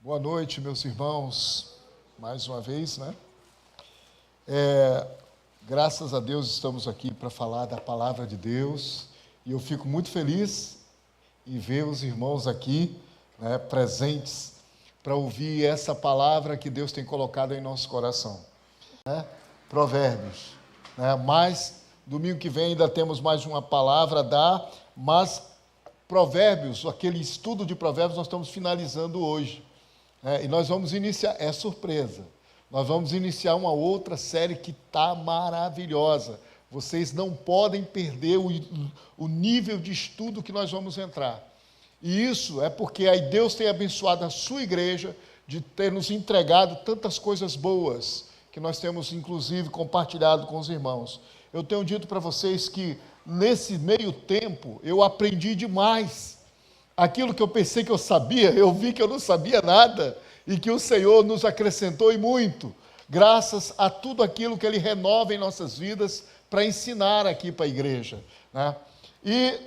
Boa noite, meus irmãos, mais uma vez, né? Graças a Deus estamos aqui para falar da palavra de Deus e eu fico muito feliz em ver os irmãos aqui, né, presentes para ouvir essa palavra que Deus tem colocado em nosso coração, né? Provérbios, né? Mas domingo que vem ainda temos mais uma palavra a dar, mas Provérbios, aquele estudo de Provérbios nós estamos finalizando hoje. E nós vamos iniciar, é surpresa, nós vamos iniciar uma outra série que está maravilhosa. Vocês não podem perder o nível de estudo que nós vamos entrar. E isso é porque aí Deus tem abençoado a sua igreja de ter nos entregado tantas coisas boas, que nós temos inclusive compartilhado com os irmãos. Eu tenho dito para vocês que nesse meio tempo eu aprendi demais. Aquilo que eu pensei que eu sabia, eu vi que eu não sabia nada e que o Senhor nos acrescentou e muito, graças a tudo aquilo que Ele renova em nossas vidas para ensinar aqui para a igreja, né? E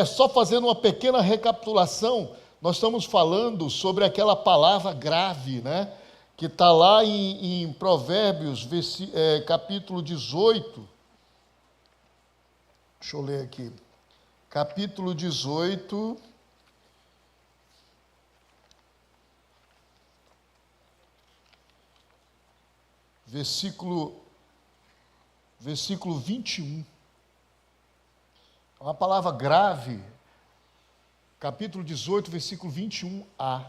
só fazendo uma pequena recapitulação, nós estamos falando sobre aquela palavra grave, né? Que está lá em Provérbios, capítulo 18. Deixa eu ler aqui. Capítulo 18. Versículo 21. É uma palavra grave, capítulo 18, versículo 21a,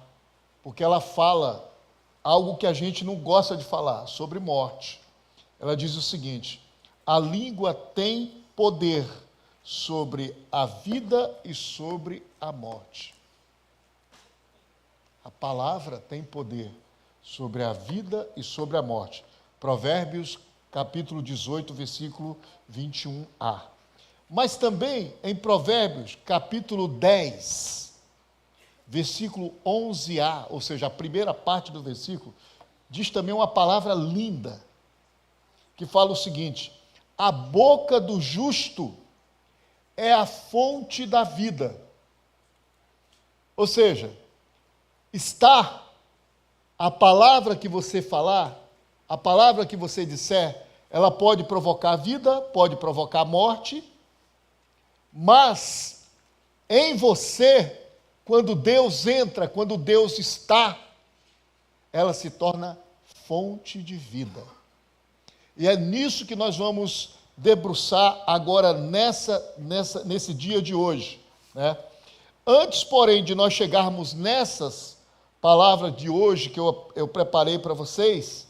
porque ela fala algo que a gente não gosta de falar, sobre morte. Ela diz o seguinte: a língua tem poder sobre a vida e sobre a morte. A palavra tem poder sobre a vida e sobre a morte. Provérbios, capítulo 18, versículo 21a. Mas também em Provérbios, capítulo 10, versículo 11a, ou seja, a primeira parte do versículo, diz também uma palavra linda, que fala o seguinte: a boca do justo é a fonte da vida. Ou seja, está a palavra que você falar, a palavra que você disser, ela pode provocar vida, pode provocar morte, mas em você, quando Deus entra, quando Deus está, ela se torna fonte de vida. E é nisso que nós vamos debruçar agora nesse dia de hoje, né? Antes, porém, de nós chegarmos nessas palavras de hoje que eu preparei para vocês,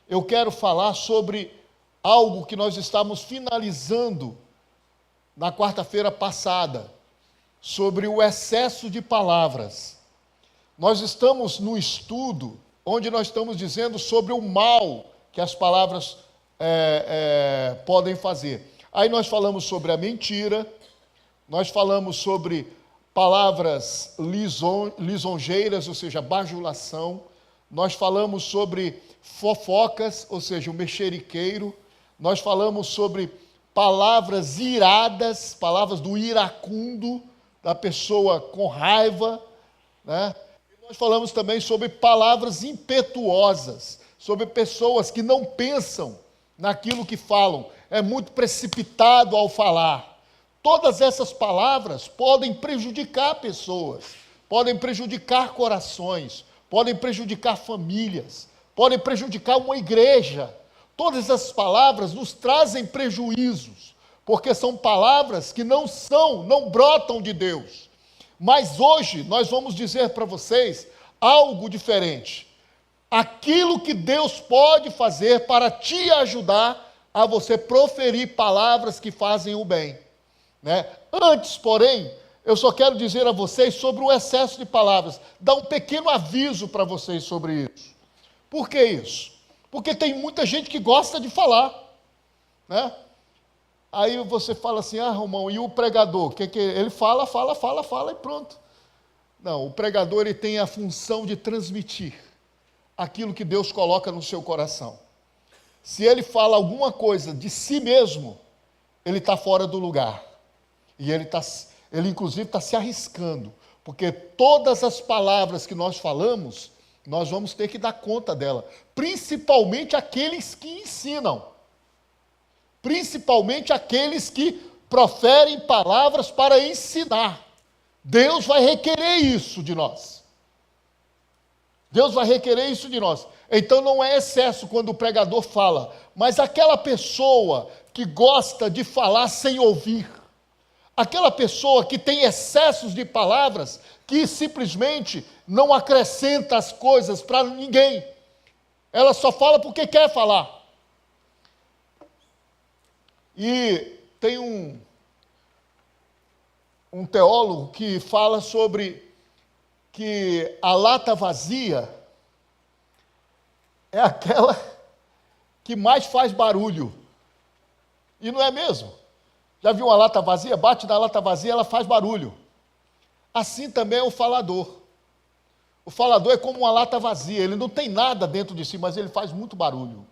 eu quero falar sobre algo que nós estamos finalizando na quarta-feira passada, sobre o excesso de palavras. Nós estamos no estudo onde nós estamos dizendo sobre o mal que as palavras podem fazer. Aí nós falamos sobre a mentira, nós falamos sobre palavras lisonjeiras, ou seja, bajulação, nós falamos sobre fofocas, ou seja, o mexeriqueiro, nós falamos sobre palavras iradas, palavras do iracundo, da pessoa com raiva, né? E nós falamos também sobre palavras impetuosas, sobre pessoas que não pensam naquilo que falam, é muito precipitado ao falar. Todas essas palavras podem prejudicar pessoas, podem prejudicar corações, podem prejudicar famílias, podem prejudicar uma igreja. Todas essas palavras nos trazem prejuízos, porque são palavras que não brotam de Deus. Mas hoje nós vamos dizer para vocês algo diferente. Aquilo que Deus pode fazer para te ajudar a você proferir palavras que fazem o bem, né? Antes, porém, eu só quero dizer a vocês sobre o excesso de palavras, dar um pequeno aviso para vocês sobre isso. Por que isso? Porque tem muita gente que gosta de falar, né? Aí você fala assim: ah, Romão, e o pregador? Ele fala e pronto. Não, o pregador ele tem a função de transmitir aquilo que Deus coloca no seu coração. Se ele fala alguma coisa de si mesmo, ele está fora do lugar. E ele inclusive está se arriscando, porque todas as palavras que nós falamos, nós vamos ter que dar conta dela, principalmente aqueles que ensinam, principalmente aqueles que proferem palavras para ensinar. Deus vai requerer isso de nós. Deus vai requerer isso de nós. Então não é excesso quando o pregador fala, mas aquela pessoa que gosta de falar sem ouvir, aquela pessoa que tem excessos de palavras, que simplesmente não acrescenta as coisas para ninguém, ela só fala porque quer falar. E tem um teólogo que fala sobre que a lata vazia é aquela que mais faz barulho. E não é mesmo? Já viu uma lata vazia? Bate na lata vazia, ela faz barulho. Assim também é o falador. O falador é como uma lata vazia, ele não tem nada dentro de si, mas ele faz muito barulho.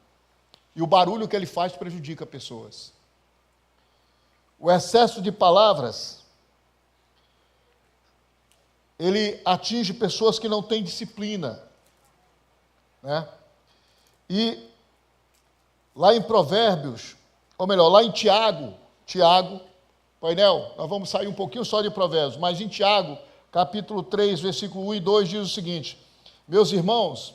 E o barulho que ele faz prejudica pessoas. O excesso de palavras, ele atinge pessoas que não têm disciplina, né? E lá em Provérbios, ou melhor, lá em Tiago, painel, nós vamos sair um pouquinho só de Provérbios, mas em Tiago, capítulo 3, versículo 1 e 2, diz o seguinte: meus irmãos,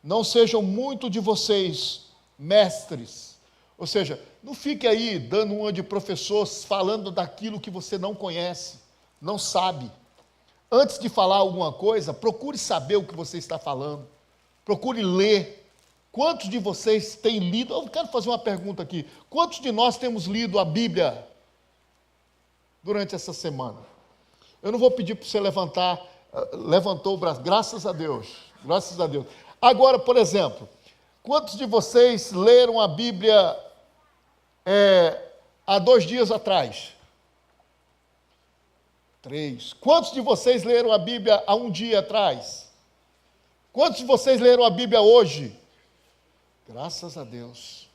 não sejam muito de vocês mestres, ou seja, não fique aí dando uma de professor falando daquilo que você não conhece, não sabe. Antes de falar alguma coisa, procure saber o que você está falando, procure ler. Quantos de vocês têm lido? Eu quero fazer uma pergunta aqui. Quantos de nós temos lido a Bíblia durante essa semana? Eu não vou pedir para você levantar, levantou o braço, graças a Deus, graças a Deus. Agora, por exemplo, quantos de vocês leram a Bíblia há 2 dias atrás? 3. Quantos de vocês leram a Bíblia há 1 dia atrás? Quantos de vocês leram a Bíblia hoje? Graças a Deus.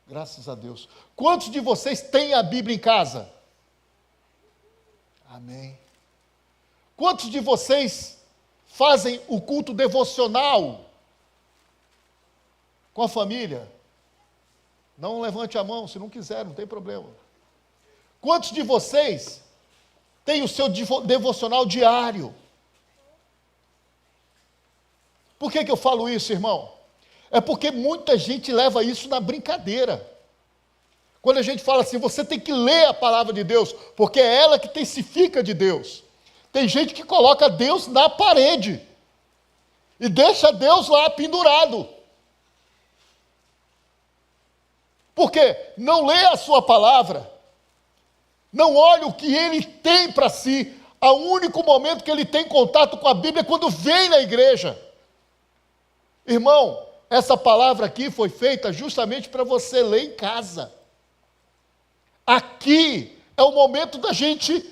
Graças a Deus. Quantos de vocês têm a Bíblia em casa? Amém. Quantos de vocês fazem o culto devocional com a família? Não levante a mão, se não quiser, não tem problema. Quantos de vocês têm o seu devocional diário? Por que eu falo isso, irmão? É porque muita gente leva isso na brincadeira. Quando a gente fala assim, você tem que ler a palavra de Deus, porque é ela que testifica de Deus. Tem gente que coloca Deus na parede e deixa Deus lá pendurado. Porque não lê a sua palavra, não olha o que ele tem para si. O único momento que ele tem contato com a Bíblia é quando vem na igreja. Irmão, essa palavra aqui foi feita justamente para você ler em casa. Aqui é o momento da gente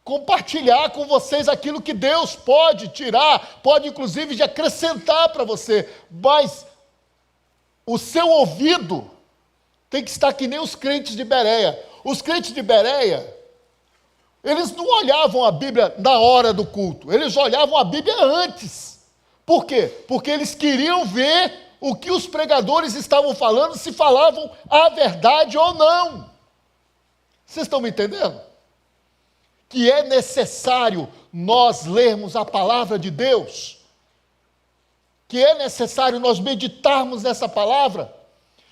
compartilhar com vocês aquilo que Deus pode tirar, pode inclusive de acrescentar para você, mas o seu ouvido tem que estar que nem os crentes de Bereia. Os crentes de Bereia, eles não olhavam a Bíblia na hora do culto, eles olhavam a Bíblia antes. Por quê? Porque eles queriam ver o que os pregadores estavam falando, se falavam a verdade ou não. Vocês estão me entendendo? Que é necessário nós lermos a palavra de Deus, que é necessário nós meditarmos nessa palavra,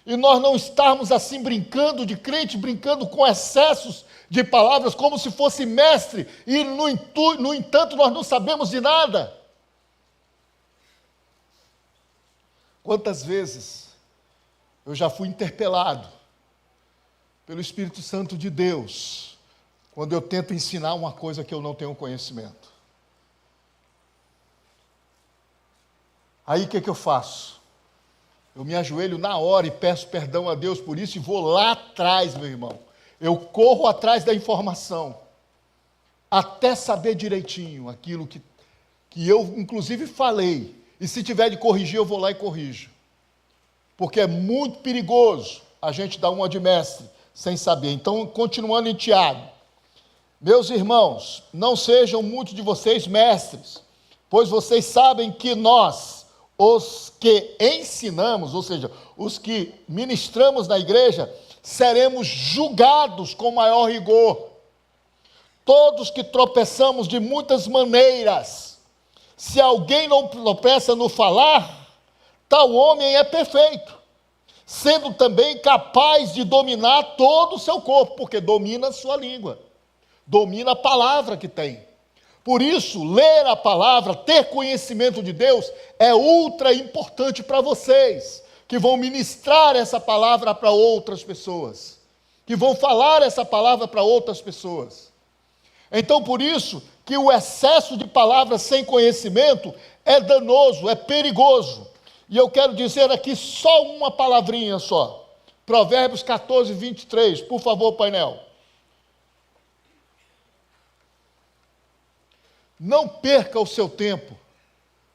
e nós não estarmos assim brincando de crente, brincando com excessos de palavras, como se fosse mestre, e no entanto nós não sabemos de nada. Quantas vezes eu já fui interpelado pelo Espírito Santo de Deus, quando eu tento ensinar uma coisa que eu não tenho conhecimento. Aí o que eu faço? Eu me ajoelho na hora e peço perdão a Deus por isso e vou lá atrás, meu irmão. Eu corro atrás da informação, até saber direitinho aquilo que eu, inclusive, falei. E se tiver de corrigir, eu vou lá e corrijo. Porque é muito perigoso a gente dar uma de mestre sem saber. Então, continuando em Tiago. Meus irmãos, não sejam muitos de vocês mestres, pois vocês sabem que nós, os que ensinamos, ou seja, os que ministramos na igreja, seremos julgados com maior rigor. Todos que tropeçamos de muitas maneiras, se alguém não tropeça no falar, tal homem é perfeito, sendo também capaz de dominar todo o seu corpo, porque domina a sua língua, domina a palavra que tem. Por isso, ler a palavra, ter conhecimento de Deus, é ultra importante para vocês, que vão ministrar essa palavra para outras pessoas, que vão falar essa palavra para outras pessoas. Então, por isso, que o excesso de palavras sem conhecimento é danoso, é perigoso. E eu quero dizer aqui só uma palavrinha só. Provérbios 14, 23. Por favor, painel. Não perca o seu tempo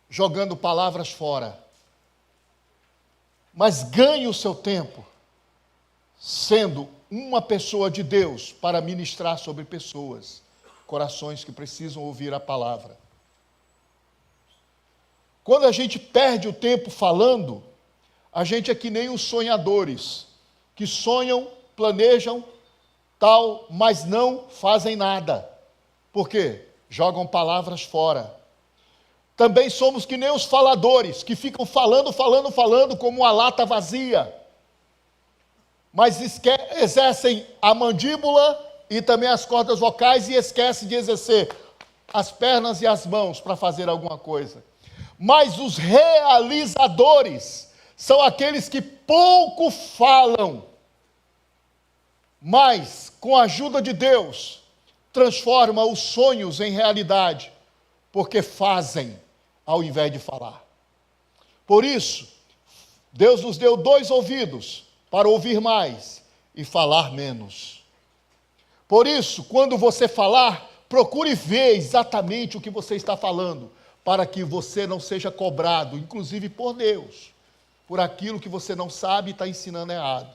jogando palavras fora. Mas ganhe o seu tempo sendo uma pessoa de Deus para ministrar sobre pessoas, corações que precisam ouvir a palavra. Quando a gente perde o tempo falando, a gente é que nem os sonhadores, que sonham, planejam, tal, mas não fazem nada. Por quê? Jogam palavras fora. Também somos que nem os faladores, que ficam falando como uma lata vazia, mas exercem a mandíbula e também as cordas vocais e esquecem de exercer as pernas e as mãos para fazer alguma coisa. Mas os realizadores são aqueles que pouco falam, mas com a ajuda de Deus, transforma os sonhos em realidade, porque fazem ao invés de falar. Por isso, Deus nos deu 2 ouvidos para ouvir mais e falar menos. Por isso, quando você falar, procure ver exatamente o que você está falando, para que você não seja cobrado, inclusive por Deus, por aquilo que você não sabe e está ensinando errado.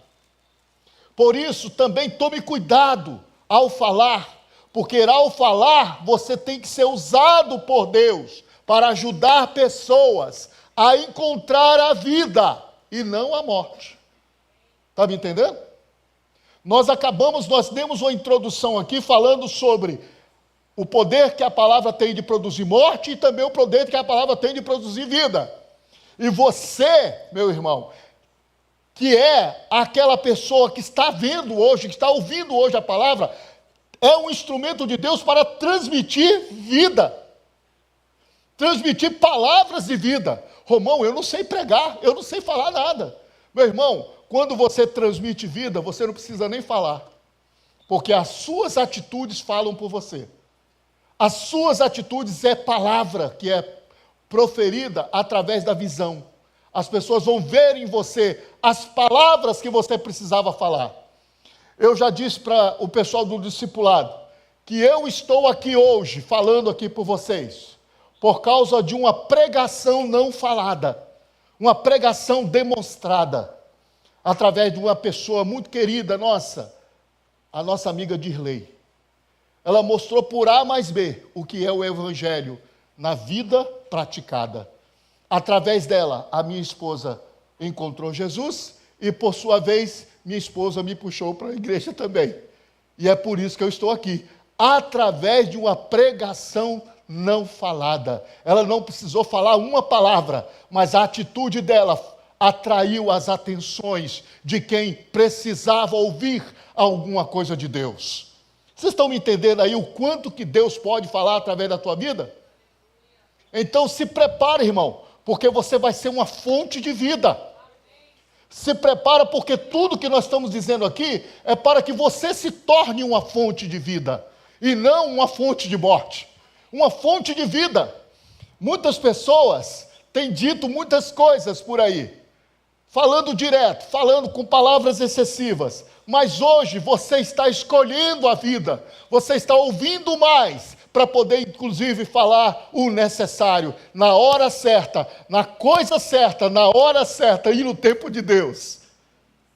Por isso, também tome cuidado ao falar, porque ao falar, você tem que ser usado por Deus para ajudar pessoas a encontrar a vida e não a morte. Está me entendendo? Nós demos uma introdução aqui falando sobre o poder que a palavra tem de produzir morte e também o poder que a palavra tem de produzir vida. E você, meu irmão, que é aquela pessoa que está vendo hoje, que está ouvindo hoje a palavra, é um instrumento de Deus para transmitir vida, transmitir palavras de vida. Romão, eu não sei pregar, eu não sei falar nada. Meu irmão, quando você transmite vida, você não precisa nem falar, porque as suas atitudes falam por você. As suas atitudes é palavra que é proferida através da visão. As pessoas vão ver em você as palavras que você precisava falar. Eu já disse para o pessoal do discipulado que eu estou aqui hoje, falando aqui por vocês, por causa de uma pregação não falada, uma pregação demonstrada, através de uma pessoa muito querida nossa, a nossa amiga Dirley. Ela mostrou por A mais B o que é o Evangelho na vida praticada. Através dela, a minha esposa encontrou Jesus e, por sua vez, minha esposa me puxou para a igreja também. E é por isso que eu estou aqui, através de uma pregação não falada. Ela não precisou falar uma palavra, mas a atitude dela atraiu as atenções de quem precisava ouvir alguma coisa de Deus. Vocês estão me entendendo aí o quanto que Deus pode falar através da tua vida? Então se prepare, irmão, porque você vai ser uma fonte de vida. Se prepara, porque tudo que nós estamos dizendo aqui é para que você se torne uma fonte de vida, e não uma fonte de morte. Uma fonte de vida. Muitas pessoas têm dito muitas coisas por aí, falando direto, falando com palavras excessivas, mas hoje você está escolhendo a vida, você está ouvindo mais, para poder inclusive falar o necessário, na hora certa, na coisa certa, na hora certa e no tempo de Deus.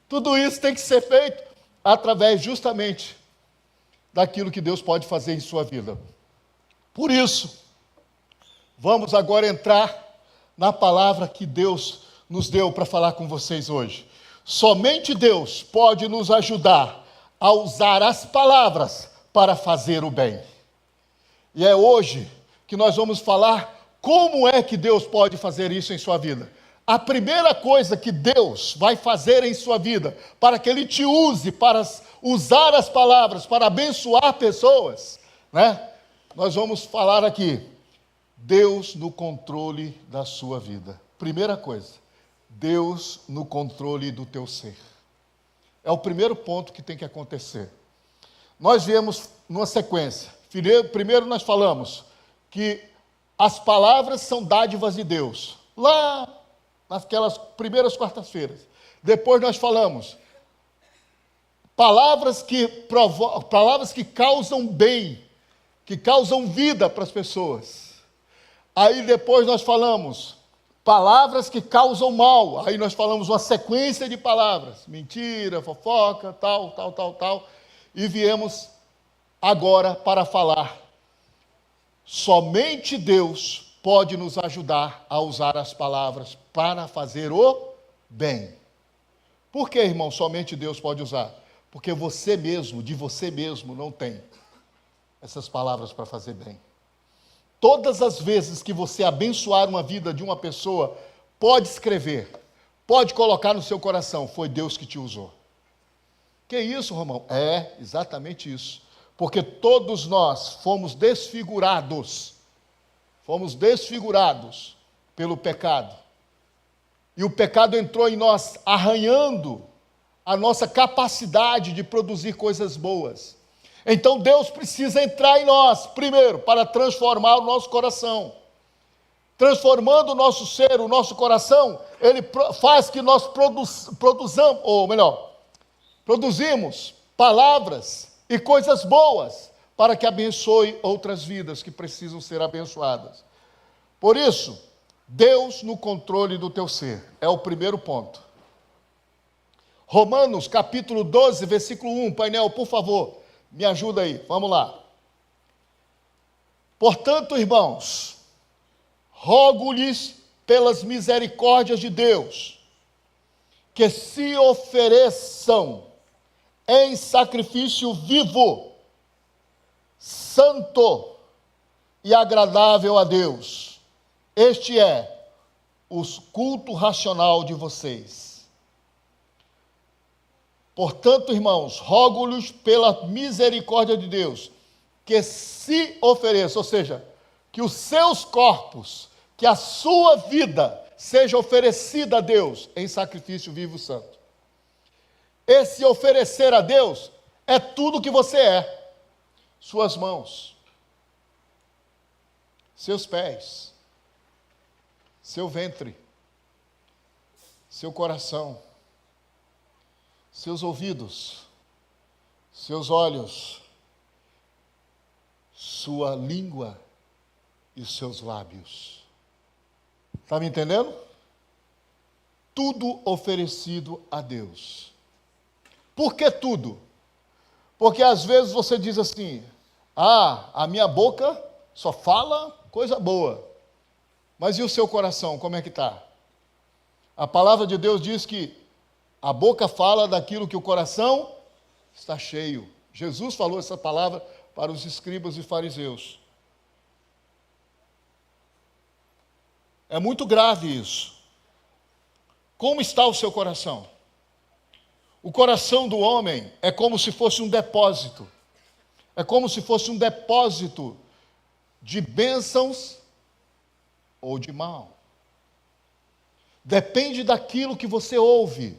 Tudo isso tem que ser feito através justamente daquilo que Deus pode fazer em sua vida. Por isso, Vamos agora entrar na palavra que Deus nos deu para falar com vocês hoje. Somente Deus pode nos ajudar a usar as palavras para fazer o bem. E é hoje que nós vamos falar como é que Deus pode fazer isso em sua vida. A primeira coisa que Deus vai fazer em sua vida, para que Ele te use para usar as palavras, para abençoar pessoas, né? Nós vamos falar aqui, Deus no controle da sua vida. Primeira coisa, Deus no controle do teu ser. É o primeiro ponto que tem que acontecer. Nós viemos numa sequência. Primeiro nós falamos que as palavras são dádivas de Deus. Lá naquelas primeiras quartas-feiras. Depois nós falamos palavras que causam bem, que causam vida para as pessoas. Aí depois nós falamos palavras que causam mal. Aí nós falamos uma sequência de palavras. Mentira, fofoca, tal. E viemos agora para falar. Somente Deus pode nos ajudar a usar as palavras para fazer o bem. Por que, irmão, somente Deus pode usar? Porque você mesmo, de você mesmo, não tem essas palavras para fazer bem. Todas as vezes que você abençoar uma vida de uma pessoa, pode escrever, pode colocar no seu coração, foi Deus que te usou. Que isso, Romão? É exatamente isso. Porque todos nós fomos desfigurados pelo pecado. E o pecado entrou em nós, arranhando a nossa capacidade de produzir coisas boas. Então Deus precisa entrar em nós, primeiro, para transformar o nosso coração. Transformando o nosso ser, o nosso coração, Ele faz que nós produzimos palavras e coisas boas, para que abençoe outras vidas que precisam ser abençoadas. Por isso, Deus no controle do teu ser, é o primeiro ponto. Romanos, capítulo 12, versículo 1, painel, por favor, me ajuda aí, vamos lá. Portanto, irmãos, rogo-lhes pelas misericórdias de Deus, que se ofereçam em sacrifício vivo, santo e agradável a Deus. Este é o culto racional de vocês. Portanto, irmãos, rogo-lhes pela misericórdia de Deus, que se ofereçam, ou seja, que os seus corpos, que a sua vida seja oferecida a Deus em sacrifício vivo e santo. Esse oferecer a Deus é tudo que você é. Suas mãos, seus pés, seu ventre, seu coração, seus ouvidos, seus olhos, sua língua e os seus lábios. Está me entendendo? Tudo oferecido a Deus. Por que tudo? Porque às vezes você diz assim, a minha boca só fala coisa boa. Mas e o seu coração, como é que está? A palavra de Deus diz que a boca fala daquilo que o coração está cheio. Jesus falou essa palavra para os escribas e fariseus. É muito grave isso. Como está o seu coração? O coração do homem é como se fosse um depósito. É como se fosse um depósito de bênçãos ou de mal. Depende daquilo que você ouve.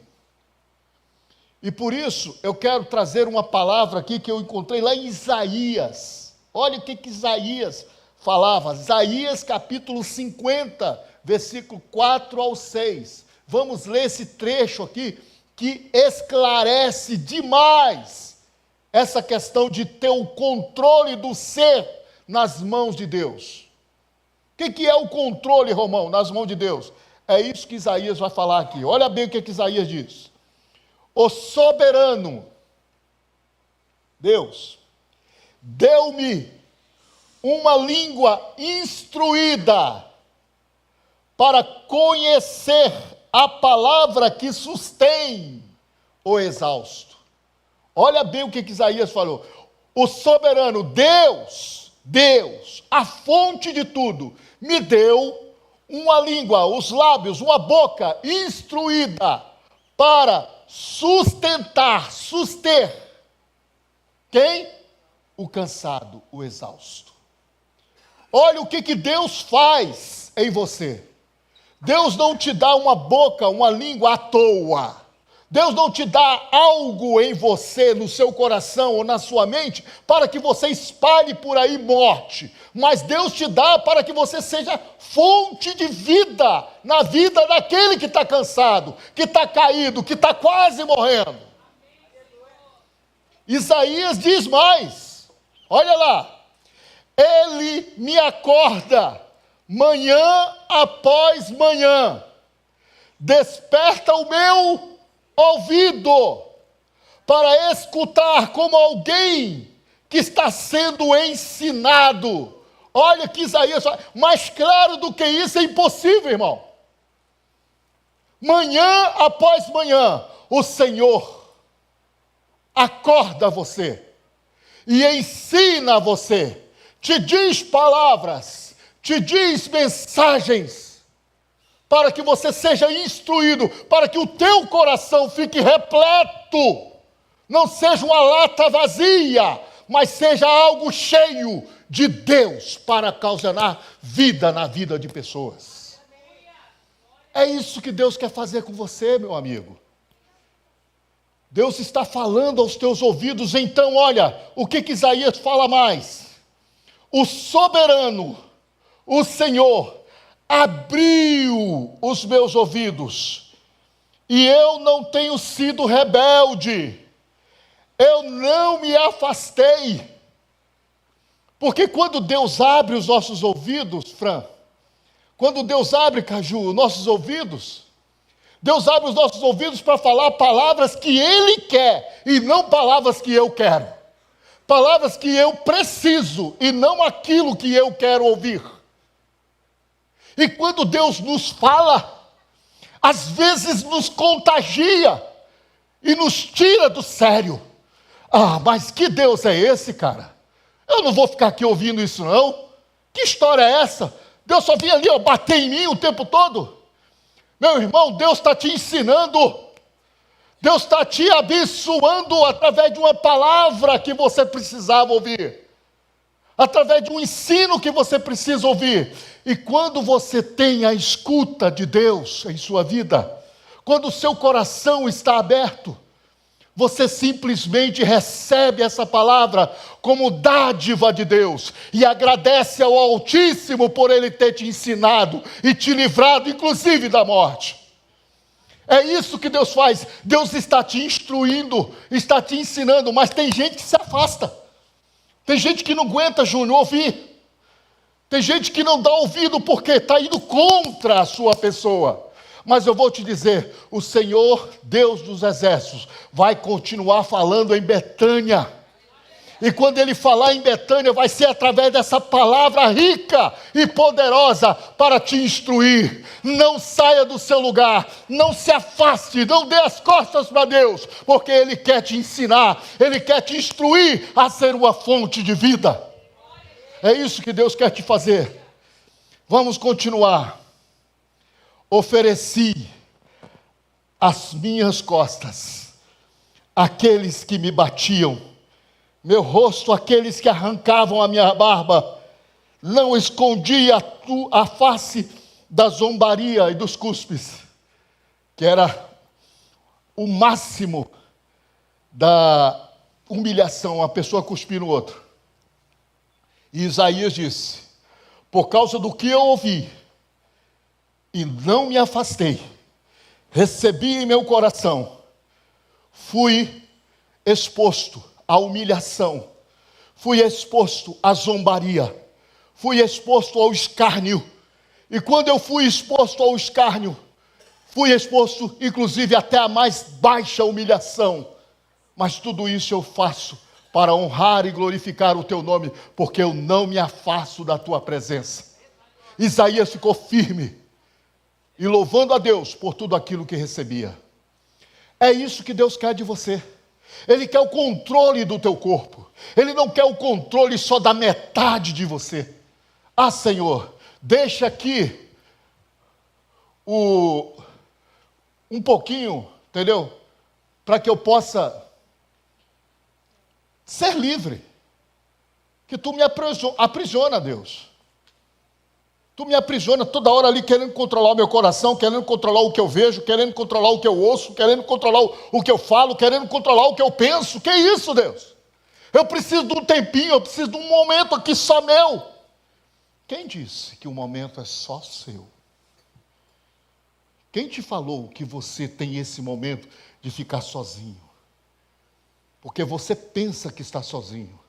E por isso eu quero trazer uma palavra aqui que eu encontrei lá em Isaías. Olha o que Isaías falava. Isaías capítulo 50, versículo 4 ao 6. Vamos ler esse trecho aqui que esclarece demais essa questão de ter o controle do ser nas mãos de Deus. O que é o controle, Romão, nas mãos de Deus? É isso que Isaías vai falar aqui. Olha bem o que Isaías diz. O soberano, Deus, deu-me uma língua instruída para conhecer a palavra que sustém o exausto. Olha bem o que Isaías falou. O soberano Deus, a fonte de tudo, me deu uma língua, os lábios, uma boca instruída para suster. Quem? O cansado, o exausto. Olha o que Deus faz em você. Deus não te dá uma boca, uma língua à toa. Deus não te dá algo em você, no seu coração ou na sua mente, para que você espalhe por aí morte. Mas Deus te dá para que você seja fonte de vida na vida daquele que está cansado, que está caído, que está quase morrendo. Isaías diz mais, olha lá. Ele me acorda manhã após manhã, desperta o meu ouvido para escutar como alguém que está sendo ensinado. Olha que Isaías, mais claro do que isso é impossível, irmão. Manhã após manhã, o Senhor acorda você e ensina você, te diz palavras, te diz mensagens, para que você seja instruído, para que o teu coração fique repleto, não seja uma lata vazia, mas seja algo cheio de Deus, para causar vida na vida de pessoas. É isso que Deus quer fazer com você, meu amigo. Deus está falando aos teus ouvidos. Então olha, o que Isaías fala mais? O soberano, o Senhor, abriu os meus ouvidos, e eu não tenho sido rebelde, eu não me afastei, porque quando Deus abre os nossos ouvidos, Fran, quando Deus abre, Caju, os nossos ouvidos, Deus abre os nossos ouvidos para falar palavras que Ele quer, e não palavras que eu quero, palavras que eu preciso, e não aquilo que eu quero ouvir. E quando Deus nos fala, às vezes nos contagia e nos tira do sério. Ah, mas que Deus é esse, cara? Eu não vou ficar aqui ouvindo isso não. Que história é essa? Deus só vinha ali, bater em mim o tempo todo. Meu irmão, Deus está te ensinando. Deus está te abençoando através de uma palavra que você precisava ouvir. Através de um ensino que você precisa ouvir. E quando você tem a escuta de Deus em sua vida, quando o seu coração está aberto, você simplesmente recebe essa palavra como dádiva de Deus e agradece ao Altíssimo por Ele ter te ensinado e te livrado, inclusive, da morte. É isso que Deus faz. Deus está te instruindo, está te ensinando, mas tem gente que se afasta. Tem gente que não aguenta, Júnior, ouvir. Tem gente que não dá ouvido porque está indo contra a sua pessoa. Mas eu vou te dizer, o Senhor, Deus dos exércitos, vai continuar falando em Betânia. E quando Ele falar em Betânia, vai ser através dessa palavra rica e poderosa para te instruir. Não saia do seu lugar, não se afaste, não dê as costas para Deus, porque Ele quer te ensinar, Ele quer te instruir a ser uma fonte de vida. É isso que Deus quer te fazer. Vamos continuar. Ofereci as minhas costas àqueles que me batiam, meu rosto àqueles que arrancavam a minha barba, não escondi a face da zombaria e dos cuspes, que era o máximo da humilhação, a pessoa cuspir no outro. E Isaías disse, por causa do que eu ouvi, e não me afastei, recebi em meu coração, fui exposto à humilhação, fui exposto à zombaria, fui exposto ao escárnio, e quando eu fui exposto ao escárnio, fui exposto inclusive até a mais baixa humilhação, mas tudo isso eu faço para honrar e glorificar o teu nome, porque eu não me afasto da tua presença. Isaías ficou firme e louvando a Deus por tudo aquilo que recebia. É isso que Deus quer de você. Ele quer o controle do teu corpo. Ele não quer o controle só da metade de você. Ah, Senhor, deixa aqui um pouquinho, entendeu? Para que eu possa ser livre. Que tu me aprisiona, Deus. Tu me aprisiona toda hora ali querendo controlar o meu coração, querendo controlar o que eu vejo, querendo controlar o que eu ouço, querendo controlar o que eu falo, querendo controlar o que eu penso. Que isso, Deus? Eu preciso de um tempinho, eu preciso de um momento aqui só meu. Quem disse que o momento é só seu? Quem te falou que você tem esse momento de ficar sozinho? Porque você pensa que está sozinho,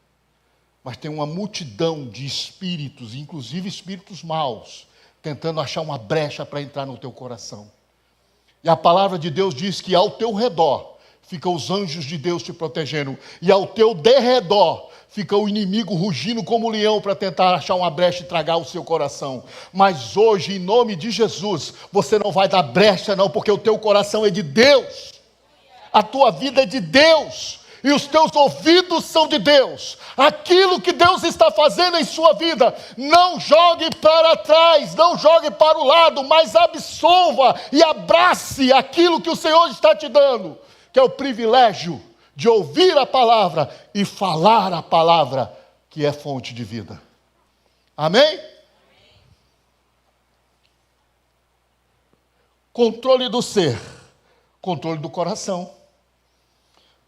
mas tem uma multidão de espíritos, inclusive espíritos maus, tentando achar uma brecha para entrar no teu coração. E a palavra de Deus diz que ao teu redor ficam os anjos de Deus te protegendo, e ao teu derredor fica o inimigo rugindo como leão para tentar achar uma brecha e tragar o seu coração. Mas hoje, em nome de Jesus, você não vai dar brecha não, porque o teu coração é de Deus, a tua vida é de Deus, e os teus ouvidos são de Deus. Aquilo que Deus está fazendo em sua vida, não jogue para trás, não jogue para o lado, mas absolva e abrace aquilo que o Senhor está te dando, que é o privilégio de ouvir a palavra e falar a palavra, que é fonte de vida. Amém? Controle do ser, controle do coração.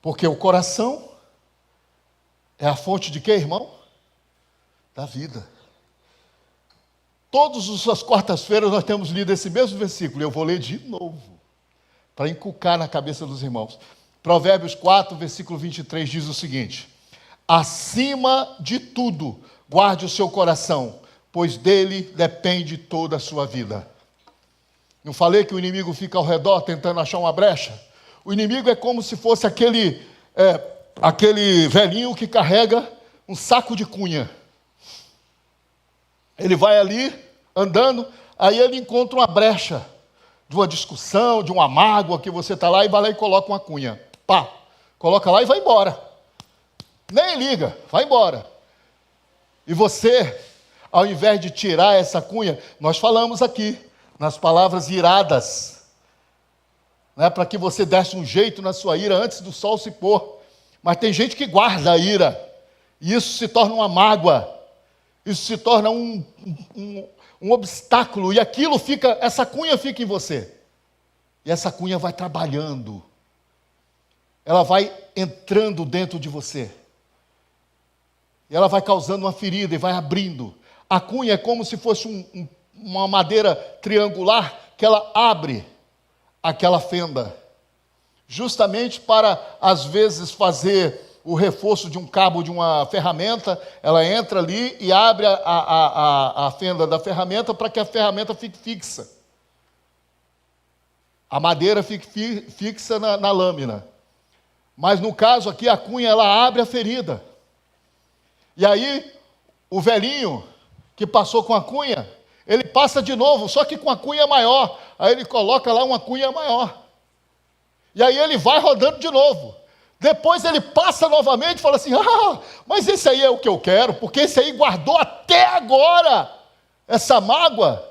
Porque o coração é a fonte de quê, irmão? Da vida. Todas as quartas-feiras nós temos lido esse mesmo versículo, e eu vou ler de novo, para inculcar na cabeça dos irmãos. Provérbios 4, versículo 23 diz o seguinte: acima de tudo, guarde o seu coração, pois dele depende toda a sua vida. Não falei que o inimigo fica ao redor tentando achar uma brecha? O inimigo é como se fosse aquele velhinho que carrega um saco de cunha. Ele vai ali, andando, aí ele encontra uma brecha de uma discussão, de uma mágoa que você está lá, e vai lá e coloca uma cunha. Pá, coloca lá e vai embora. Nem liga, vai embora. E você, ao invés de tirar essa cunha, nós falamos aqui, nas palavras iradas, né, para que você desse um jeito na sua ira antes do sol se pôr. Mas tem gente que guarda a ira, e isso se torna uma mágoa, isso se torna um obstáculo, e aquilo fica, essa cunha fica em você. E essa cunha vai trabalhando, ela vai entrando dentro de você, e ela vai causando uma ferida e vai abrindo. A cunha é como se fosse uma madeira triangular que ela abre aquela fenda, justamente para, às vezes, fazer o reforço de um cabo de uma ferramenta. Ela entra ali e abre a fenda da ferramenta para que a ferramenta fique fixa. A madeira fique fixa na lâmina. Mas no caso aqui, a cunha, ela abre a ferida. E aí, o velhinho que passou com a cunha, ele passa de novo, só que com a cunha maior. Aí ele coloca lá uma cunha maior. E aí ele vai rodando de novo. Depois ele passa novamente e fala assim: mas esse aí é o que eu quero, porque esse aí guardou até agora essa mágoa.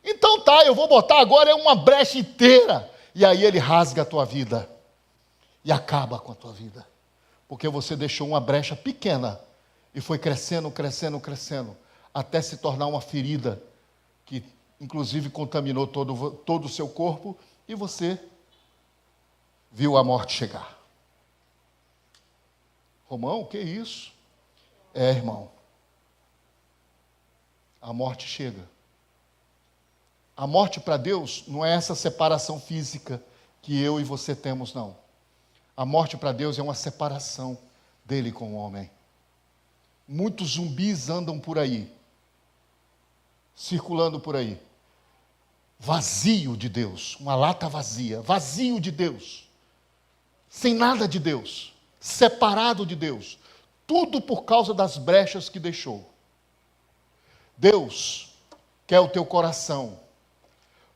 Então tá, eu vou botar agora uma brecha inteira. E aí ele rasga a tua vida e acaba com a tua vida. Porque você deixou uma brecha pequena e foi crescendo, crescendo, crescendo, até se tornar uma ferida que inclusive contaminou todo o seu corpo, e você viu a morte chegar. Romão, o que é isso? É, irmão, a morte chega. A morte para Deus não é essa separação física que eu e você temos, não. A morte para Deus é uma separação dele com o homem. Muitos zumbis andam por aí, circulando por aí, vazio de Deus, uma lata vazia, vazio de Deus, sem nada de Deus, separado de Deus, tudo por causa das brechas que deixou. Deus quer o teu coração,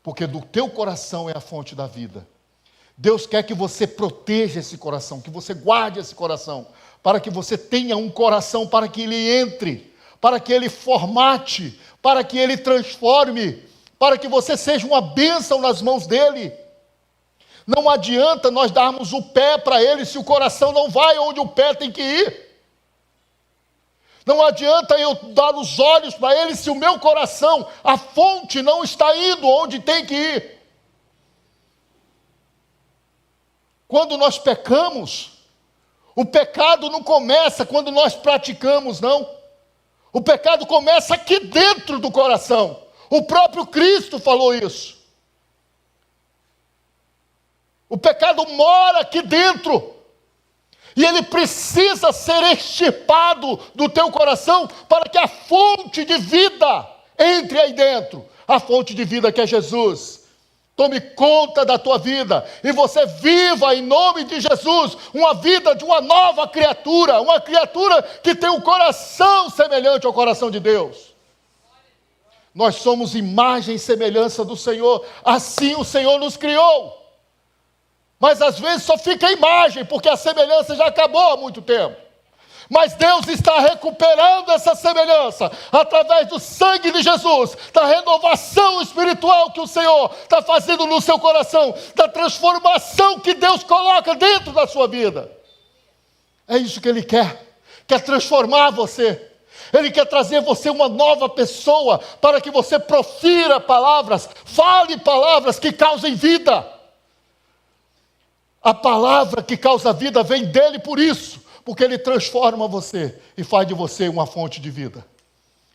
porque do teu coração é a fonte da vida. Deus quer que você proteja esse coração, que você guarde esse coração, para que você tenha um coração para que ele entre, para que ele formate, para que ele transforme, para que você seja uma bênção nas mãos dele. Não adianta nós darmos o pé para ele se o coração não vai onde o pé tem que ir. Não adianta eu dar os olhos para ele se o meu coração, a fonte, não está indo onde tem que ir. Quando nós pecamos, o pecado não começa quando nós praticamos, não. O pecado começa aqui dentro do coração. O próprio Cristo falou isso. O pecado mora aqui dentro. E ele precisa ser extirpado do teu coração para que a fonte de vida entre aí dentro. A fonte de vida que é Jesus. Tome conta da tua vida e você viva em nome de Jesus uma vida de uma nova criatura, uma criatura que tem um coração semelhante ao coração de Deus. Nós somos imagem e semelhança do Senhor, assim o Senhor nos criou. Mas às vezes só fica a imagem, porque a semelhança já acabou há muito tempo. Mas Deus está recuperando essa semelhança através do sangue de Jesus, da renovação espiritual que o Senhor está fazendo no seu coração, da transformação que Deus coloca dentro da sua vida. É isso que Ele quer transformar você. Ele quer trazer você uma nova pessoa, para que você profira palavras, fale palavras que causem vida. A palavra que causa vida vem dele por isso. Porque ele transforma você e faz de você uma fonte de vida.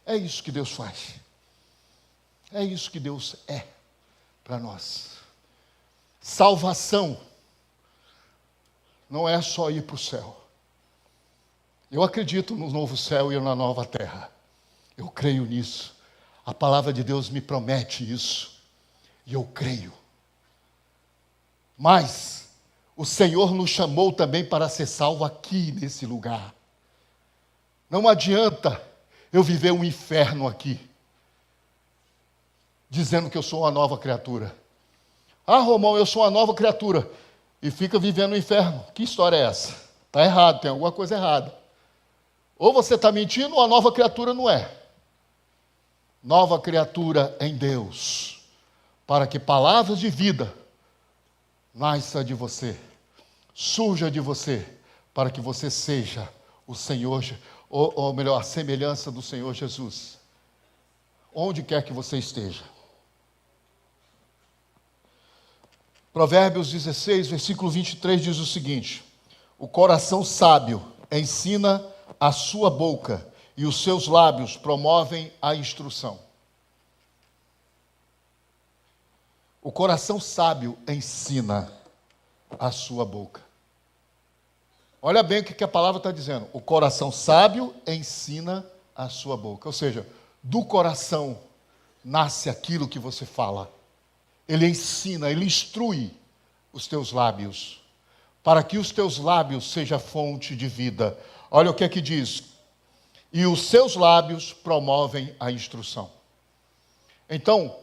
É isso que Deus faz. É isso que Deus é para nós. Salvação não é só ir para o céu. Eu acredito no novo céu e na nova terra. Eu creio nisso. A palavra de Deus me promete isso. E eu creio. Mas o Senhor nos chamou também para ser salvo aqui nesse lugar. Não adianta eu viver um inferno aqui, dizendo que eu sou uma nova criatura. Ah, Romão, eu sou uma nova criatura, e fica vivendo o inferno. Que história é essa? Está errado, tem alguma coisa errada. Ou você está mentindo, ou a nova criatura não é. Nova criatura em Deus, para que palavras de vida nasça de você, surja de você, para que você seja o Senhor, ou melhor, a semelhança do Senhor Jesus, onde quer que você esteja. Provérbios 16, versículo 23 diz o seguinte: o coração sábio ensina a sua boca, e os seus lábios promovem a instrução. O coração sábio ensina a sua boca. Olha bem o que a palavra está dizendo. O coração sábio ensina a sua boca. Ou seja, do coração nasce aquilo que você fala. Ele ensina, ele instrui os teus lábios, para que os teus lábios sejam fonte de vida. Olha o que é que diz. E os seus lábios promovem a instrução. Então,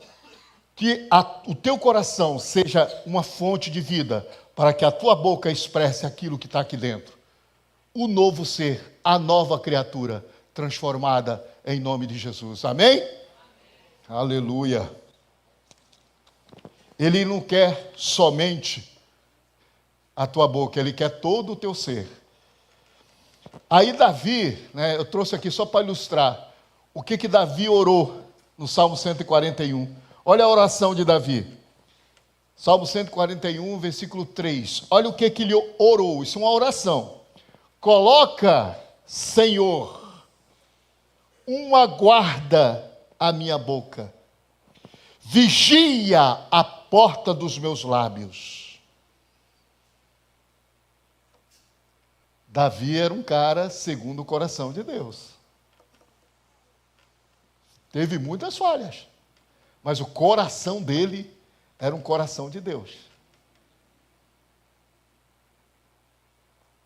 que o teu coração seja uma fonte de vida, para que a tua boca expresse aquilo que está aqui dentro. O novo ser, a nova criatura, transformada em nome de Jesus. Amém? Amém. Aleluia. Ele não quer somente a tua boca, ele quer todo o teu ser. Aí Davi, eu trouxe aqui só para ilustrar o que Davi orou no Salmo 141. Olha a oração de Davi. Salmo 141, versículo 3. Olha o que ele orou. Isso é uma oração. Coloca, Senhor, uma guarda à minha boca. Vigia a porta dos meus lábios. Davi era um cara segundo o coração de Deus. Teve muitas falhas, mas o coração dele era um coração de Deus.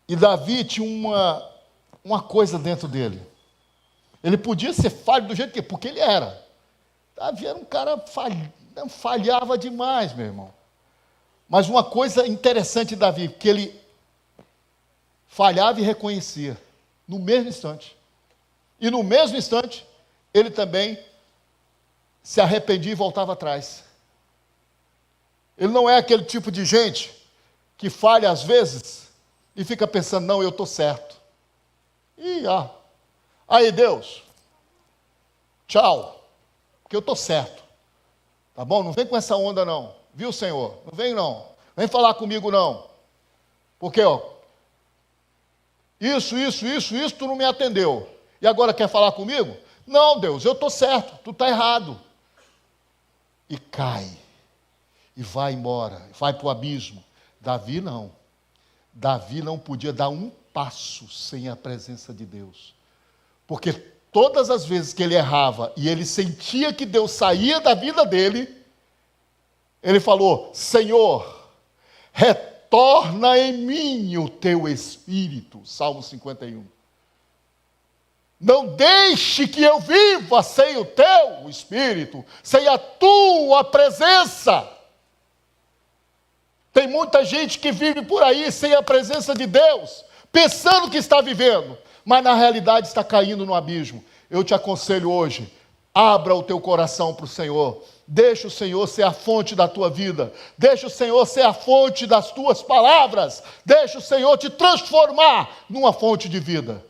E Davi tinha uma coisa dentro dele. Ele podia ser falho do jeito que, porque ele era. Davi era um cara falhava demais, meu irmão. Mas uma coisa interessante de Davi, que ele falhava e reconhecia, no mesmo instante. E no mesmo instante, ele também se arrependia e voltava atrás. Ele não é aquele tipo de gente que falha às vezes e fica pensando, não, eu estou certo. Aí Deus, tchau, porque eu estou certo. Tá bom? Não vem com essa onda não, viu, Senhor? Não vem não, vem falar comigo não. Porque, isso, tu não me atendeu. E agora quer falar comigo? Não, Deus, eu estou certo, tu está errado. E cai, e vai embora, vai para o abismo. Davi não podia dar um passo sem a presença de Deus. Porque todas as vezes que ele errava e ele sentia que Deus saía da vida dele, ele falou, Senhor, retorna em mim o teu espírito. Salmo 51. Não deixe que eu viva sem o teu espírito, sem a tua presença. Tem muita gente que vive por aí sem a presença de Deus, pensando que está vivendo, mas na realidade está caindo no abismo. Eu te aconselho hoje, abra o teu coração para o Senhor, deixa o Senhor ser a fonte da tua vida, deixa o Senhor ser a fonte das tuas palavras, deixa o Senhor te transformar numa fonte de vida.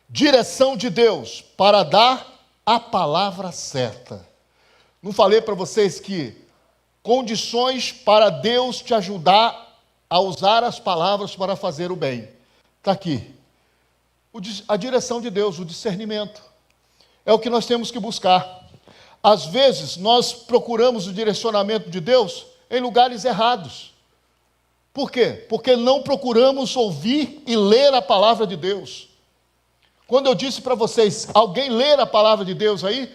Direção de Deus para dar a palavra certa. Não falei para vocês que condições para Deus te ajudar a usar as palavras para fazer o bem. Está aqui. A direção de Deus, o discernimento. É o que nós temos que buscar. Às vezes, nós procuramos o direcionamento de Deus em lugares errados. Por quê? Porque não procuramos ouvir e ler a palavra de Deus. Quando eu disse para vocês, alguém ler a palavra de Deus aí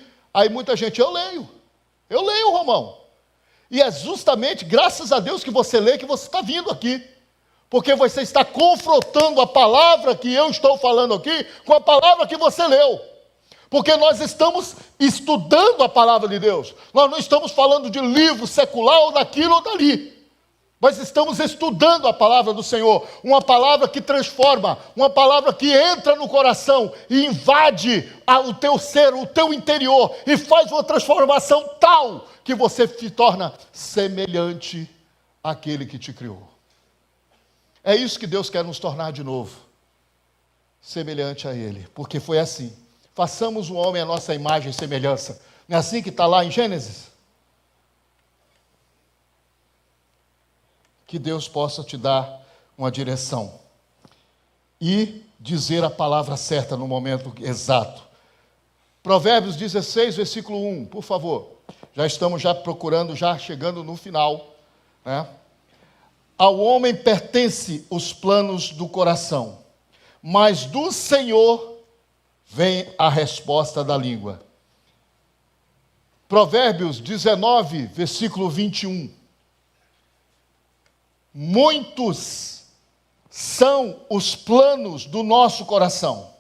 muita gente, eu leio, Romão. E é justamente graças a Deus que você lê, que você está vindo aqui. Porque você está confrontando a palavra que eu estou falando aqui com a palavra que você leu. Porque nós estamos estudando a palavra de Deus. Nós não estamos falando de livro secular ou daquilo ou dali. Nós estamos estudando a palavra do Senhor. Uma palavra que transforma, uma palavra que entra no coração e invade o teu ser, o teu interior e faz uma transformação tal que você se torna semelhante àquele que te criou. É isso que Deus quer nos tornar de novo, semelhante a Ele, porque foi assim. Façamos o homem a nossa imagem e semelhança. Não é assim que está lá em Gênesis? Que Deus possa te dar uma direção e dizer a palavra certa no momento exato. Provérbios 16, versículo 1, por favor. Já estamos procurando, chegando no final, né? Ao homem pertence os planos do coração, mas do Senhor vem a resposta da língua. Provérbios 19, versículo 21. Muitos são os planos do nosso coração,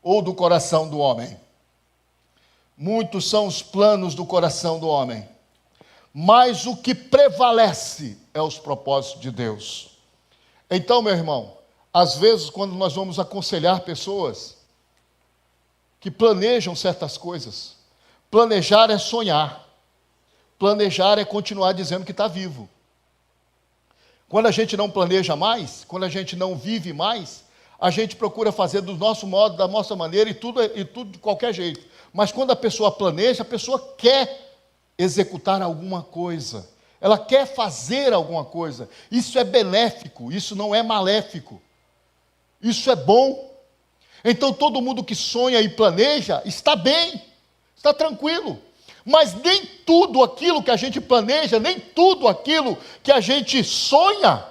ou do coração do homem. Muitos são os planos do coração do homem, mas o que prevalece é os propósitos de Deus. Então, meu irmão, às vezes quando nós vamos aconselhar pessoas que planejam certas coisas, planejar é sonhar, planejar é continuar dizendo que está vivo. Quando a gente não planeja mais, quando a gente não vive mais, a gente procura fazer do nosso modo, da nossa maneira e tudo de qualquer jeito. Mas quando a pessoa planeja, a pessoa quer executar alguma coisa. Ela quer fazer alguma coisa. Isso é benéfico, isso não é maléfico. Isso é bom. Então todo mundo que sonha e planeja está bem, está tranquilo. Mas nem tudo aquilo que a gente planeja, nem tudo aquilo que a gente sonha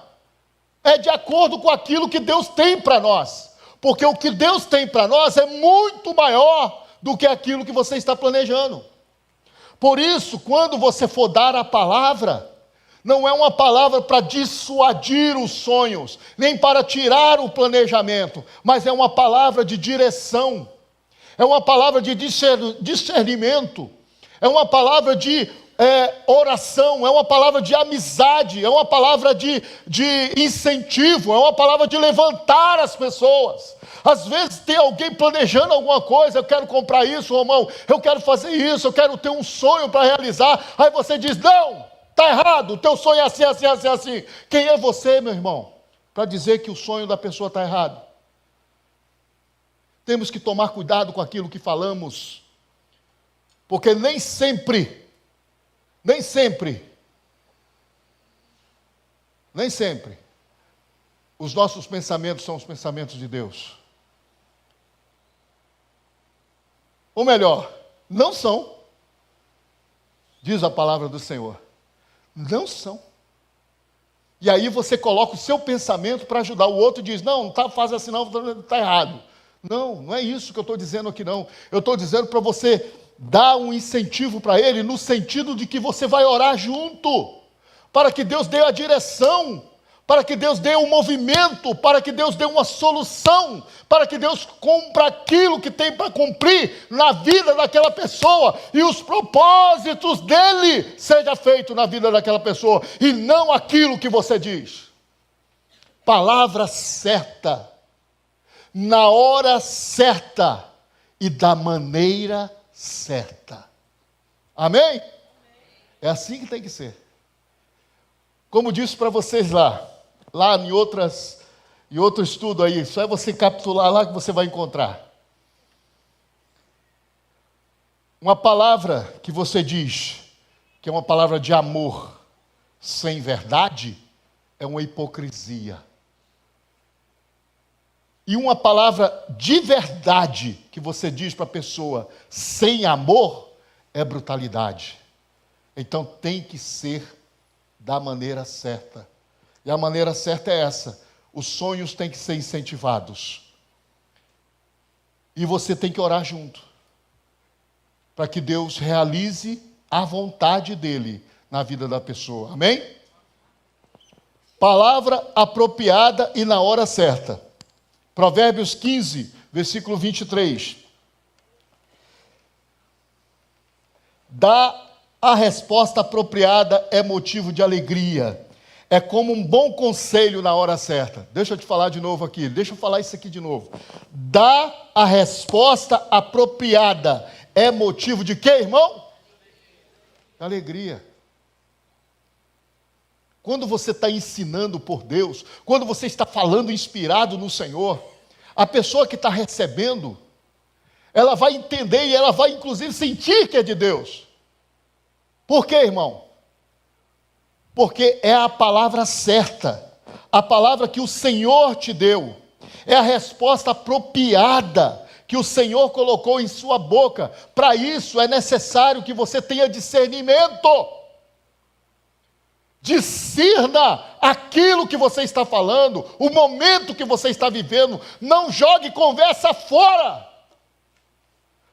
é de acordo com aquilo que Deus tem para nós. Porque o que Deus tem para nós é muito maior do que aquilo que você está planejando. Por isso, quando você for dar a palavra, não é uma palavra para dissuadir os sonhos, nem para tirar o planejamento, mas é uma palavra de direção, é uma palavra de discernimento, é uma palavra de oração, é uma palavra de amizade, é uma palavra de incentivo, é uma palavra de levantar as pessoas. Às vezes tem alguém planejando alguma coisa, eu quero comprar isso, Romão, eu quero fazer isso, eu quero ter um sonho para realizar, aí você diz, não, está errado, o teu sonho é assim, assim, assim, assim. Quem é você, meu irmão, para dizer que o sonho da pessoa está errado? Temos que tomar cuidado com aquilo que falamos, porque nem sempre, os nossos pensamentos são os pensamentos de Deus. Ou melhor, não são, diz a palavra do Senhor. Não são. E aí você coloca o seu pensamento para ajudar o outro e diz, não faz assim não, está errado. Não é isso que eu estou dizendo aqui não. Eu estou dizendo para você dar um incentivo para ele, no sentido de que você vai orar junto, para que Deus dê a direção, para que Deus dê um movimento, para que Deus dê uma solução, para que Deus cumpra aquilo que tem para cumprir na vida daquela pessoa, e os propósitos dele seja feito na vida daquela pessoa, e não aquilo que você diz. Palavra certa, na hora certa, e da maneira certa. Amém? É assim que tem que ser. Como disse para vocês lá em outro estudo aí, só é você capitular lá que você vai encontrar. Uma palavra que você diz, que é uma palavra de amor, sem verdade, é uma hipocrisia. E uma palavra de verdade que você diz para a pessoa sem amor é brutalidade. Então tem que ser da maneira certa. E a maneira certa é essa: os sonhos têm que ser incentivados. E você tem que orar junto, para que Deus realize a vontade dele na vida da pessoa. Amém? Palavra apropriada e na hora certa. Provérbios 15, versículo 23. Dá a resposta apropriada é motivo de alegria. É como um bom conselho na hora certa. Deixa eu te falar de novo aqui. Deixa eu falar isso aqui de novo. Dá a resposta apropriada é motivo de quê, irmão? Alegria. Quando você está ensinando por Deus, quando você está falando inspirado no Senhor, a pessoa que está recebendo, ela vai entender e ela vai inclusive sentir que é de Deus. Por quê, irmão? Porque é a palavra certa, a palavra que o Senhor te deu, é a resposta apropriada que o Senhor colocou em sua boca. Para isso é necessário que você tenha discernimento. Discirna aquilo que você está falando, o momento que você está vivendo. Não jogue conversa fora,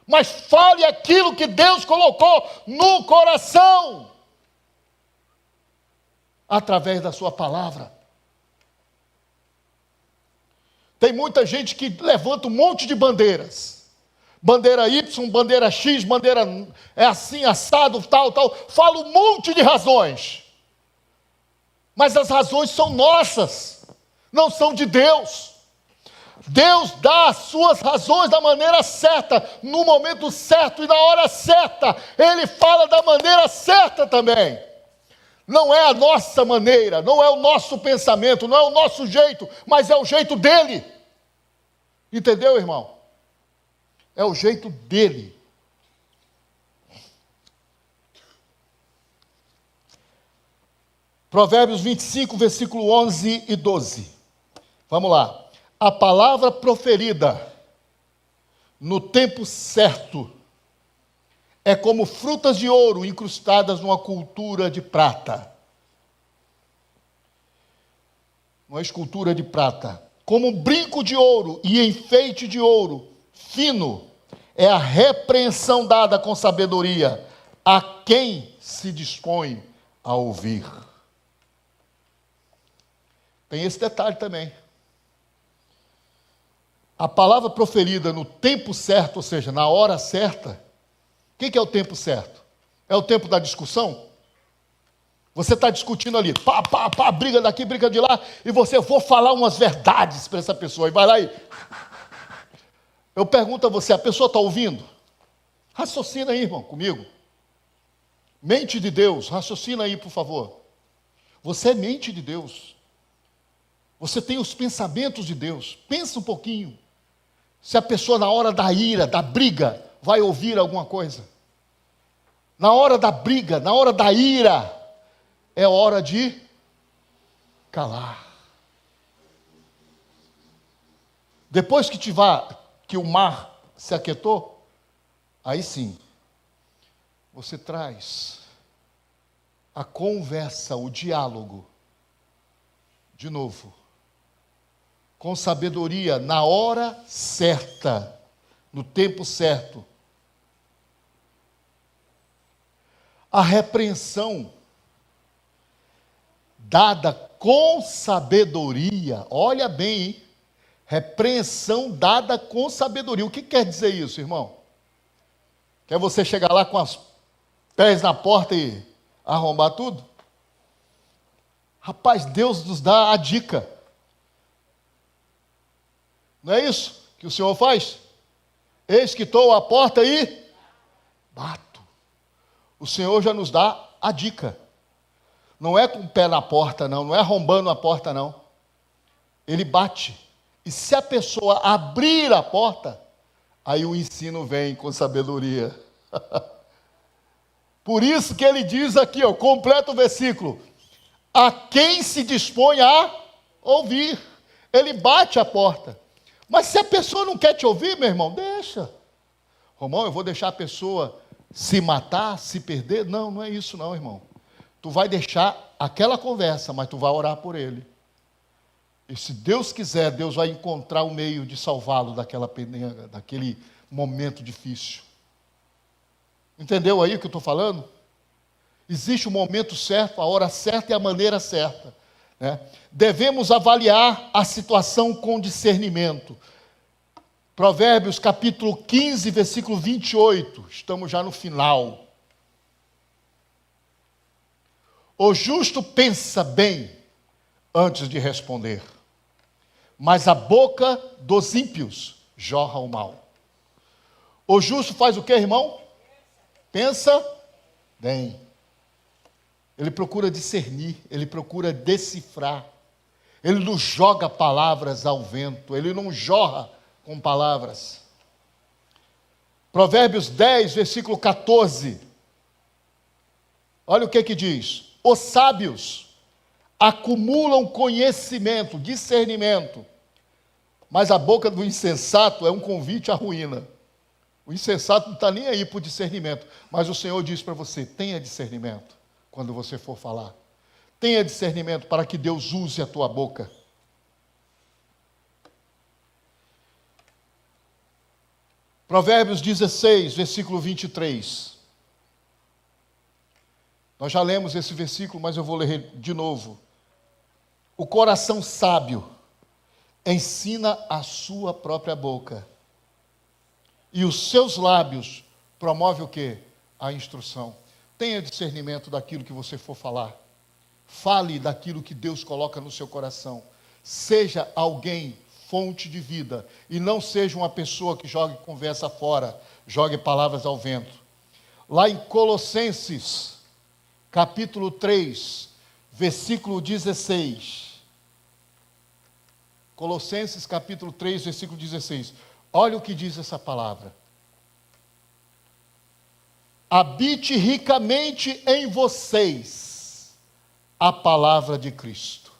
mas fale aquilo que Deus colocou no coração, através da sua palavra. Tem muita gente que levanta um monte de bandeiras. Bandeira Y, bandeira X, bandeira é assim, assado, tal. Fala um monte de razões. Mas as razões são nossas, não são de Deus. Deus dá as suas razões da maneira certa, no momento certo e na hora certa. Ele fala da maneira certa também. Não é a nossa maneira, não é o nosso pensamento, não é o nosso jeito, mas é o jeito dele. Entendeu, irmão? É o jeito dele. Provérbios 25, versículo 11 e 12. Vamos lá. A palavra proferida no tempo certo é como frutas de ouro incrustadas numa cultura de prata. Uma escultura de prata. Como um brinco de ouro e enfeite de ouro fino é a repreensão dada com sabedoria a quem se dispõe a ouvir. Tem esse detalhe também. A palavra proferida no tempo certo, ou seja, na hora certa, o que é o tempo certo? É o tempo da discussão? Você está discutindo ali, pá, pá, pá, briga daqui, briga de lá, e você, vou falar umas verdades para essa pessoa, e vai lá e... Eu pergunto a você, a pessoa está ouvindo? Raciocina aí, irmão, comigo. Mente de Deus, raciocina aí, por favor. Você é mente de Deus. Você tem os pensamentos de Deus. Pensa um pouquinho. Se a pessoa na hora da ira, da briga, vai ouvir alguma coisa. Na hora da briga, na hora da ira, é hora de calar. Depois que o mar se aquietou, aí sim, você traz a conversa, o diálogo, de novo, com sabedoria, na hora certa, no tempo certo. A repreensão dada com sabedoria, olha bem, hein? Repreensão dada com sabedoria. O que quer dizer isso, irmão? Quer você chegar lá com os pés na porta e arrombar tudo? Rapaz, Deus nos dá a dica. Não é isso que o Senhor faz? Eis que estou à porta e bato. O Senhor já nos dá a dica. Não é com o pé na porta, não. Não é arrombando a porta, não. Ele bate. E se a pessoa abrir a porta, aí o ensino vem com sabedoria. Por isso que ele diz aqui, ó, completa o versículo. A quem se dispõe a ouvir. Ele bate a porta. Mas se a pessoa não quer te ouvir, meu irmão, deixa. Romão, eu vou deixar a pessoa se matar, se perder? Não, não é isso não, irmão. Tu vai deixar aquela conversa, mas tu vai orar por ele. E se Deus quiser, Deus vai encontrar o meio de salvá-lo daquela penega, daquele momento difícil. Entendeu aí o que eu estou falando? Existe o momento certo, a hora certa e a maneira certa. Né? Devemos avaliar a situação com discernimento. Provérbios capítulo 15, versículo 28. Estamos já no final. O justo pensa bem antes de responder, mas a boca dos ímpios jorra o mal. O justo faz o que, irmão? Pensa bem. Ele procura discernir, ele procura decifrar. Ele não joga palavras ao vento, ele não jorra com palavras. Provérbios 10, versículo 14. Olha o que diz. Os sábios acumulam conhecimento, discernimento, mas a boca do insensato é um convite à ruína. O insensato não está nem aí para o discernimento, mas o Senhor diz para você, tenha discernimento quando você for falar. Tenha discernimento para que Deus use a tua boca. Provérbios 16, versículo 23. Nós já lemos esse versículo, mas eu vou ler de novo. O coração sábio ensina a sua própria boca, e os seus lábios promove o quê? A instrução. Tenha discernimento daquilo que você for falar. Fale daquilo que Deus coloca no seu coração. Seja alguém fonte de vida, e não seja uma pessoa que jogue conversa fora, jogue palavras ao vento. Lá em Colossenses, capítulo 3, versículo 16. Colossenses, capítulo 3, versículo 16. Olha o que diz essa palavra. Habite ricamente em vocês a palavra de Cristo.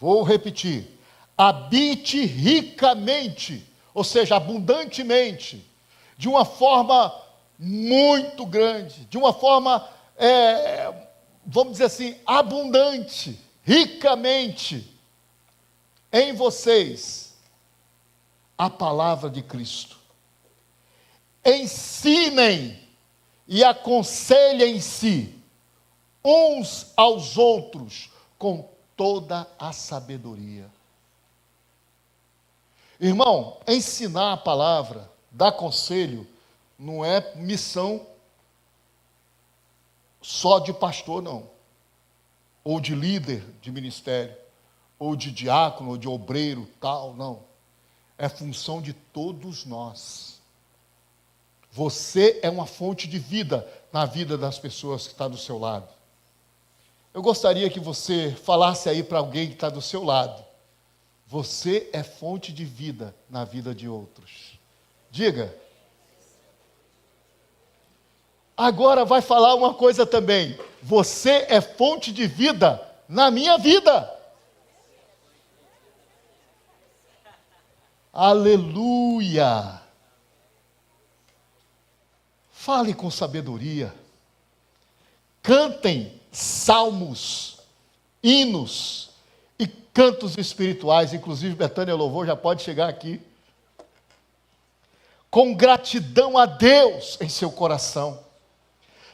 Vou repetir. Habite ricamente, ou seja, abundantemente, de uma forma muito grande, de uma forma, vamos dizer assim, abundante, ricamente, em vocês, a palavra de Cristo. Ensinem e aconselhem-se uns aos outros com toda a sabedoria. Irmão, ensinar a palavra, dar conselho, não é missão só de pastor, não. Ou de líder de ministério, ou de diácono, ou de obreiro, tal, não. É função de todos nós. Você é uma fonte de vida na vida das pessoas que estão do seu lado. Eu gostaria que você falasse aí para alguém que está do seu lado. Você é fonte de vida na vida de outros. Diga. Agora vai falar uma coisa também. Você é fonte de vida na minha vida. Aleluia! Fale com sabedoria. Cantem salmos, hinos e cantos espirituais. Inclusive, Betânia Louvor já pode chegar aqui. Com gratidão a Deus em seu coração.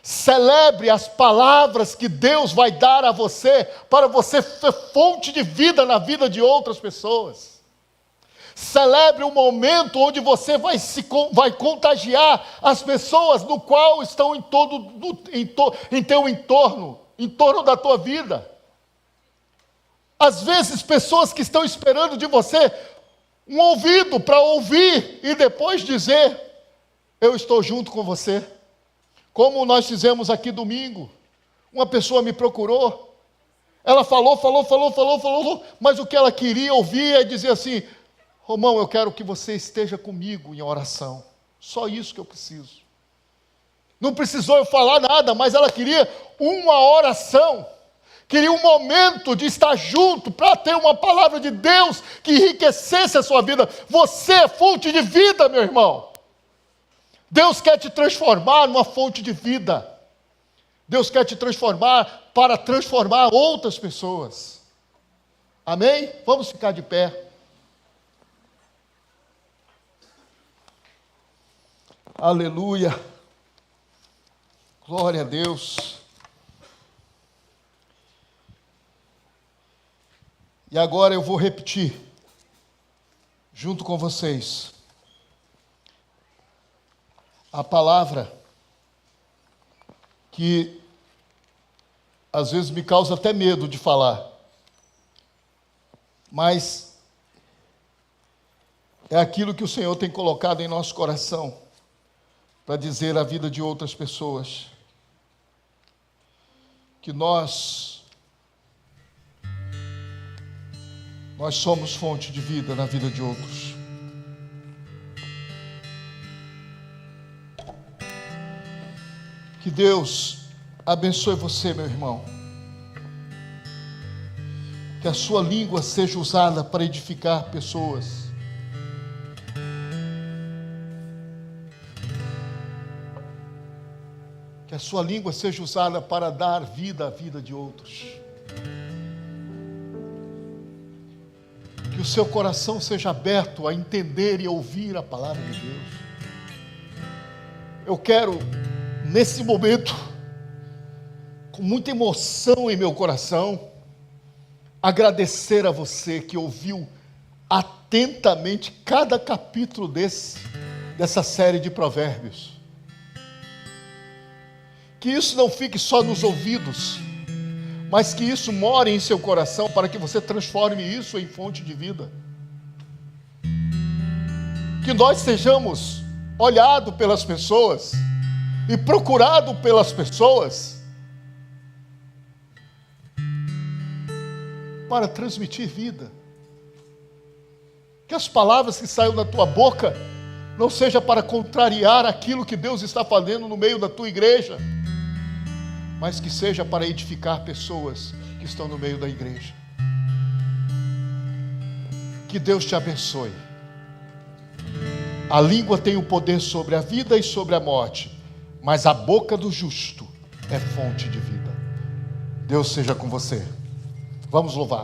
Celebre as palavras que Deus vai dar a você, para você ser fonte de vida na vida de outras pessoas. Celebre o momento onde você vai contagiar as pessoas no qual estão em teu entorno, em torno da tua vida. Às vezes, pessoas que estão esperando de você um ouvido para ouvir e depois dizer: eu estou junto com você. Como nós fizemos aqui domingo. Uma pessoa me procurou. Ela falou, mas o que ela queria ouvir é dizer assim: Romão, eu quero que você esteja comigo em oração. Só isso que eu preciso. Não precisou eu falar nada, mas ela queria uma oração. Queria um momento de estar junto para ter uma palavra de Deus que enriquecesse a sua vida. Você é fonte de vida, meu irmão. Deus quer te transformar numa fonte de vida. Deus quer te transformar para transformar outras pessoas. Amém? Vamos ficar de pé. Aleluia. Glória a Deus. E agora eu vou repetir, junto com vocês, a palavra que às vezes me causa até medo de falar, mas é aquilo que o Senhor tem colocado em nosso coração para dizer a vida de outras pessoas, que nós somos fonte de vida na vida de outros. Que Deus abençoe você, meu irmão. Que a sua língua seja usada para edificar pessoas. Que a sua língua seja usada para dar vida à vida de outros. Que o seu coração seja aberto a entender e ouvir a palavra de Deus. Eu quero, nesse momento, com muita emoção em meu coração, agradecer a você que ouviu atentamente cada capítulo dessa série de provérbios. Que isso não fique só nos ouvidos, mas que isso more em seu coração para que você transforme isso em fonte de vida. Que nós sejamos olhados pelas pessoas e procurados pelas pessoas para transmitir vida. Que as palavras que saiam da tua boca não seja para contrariar aquilo que Deus está fazendo no meio da tua igreja, mas que seja para edificar pessoas que estão no meio da igreja. Que Deus te abençoe. A língua tem o poder sobre a vida e sobre a morte, mas a boca do justo é fonte de vida. Deus seja com você. Vamos louvar.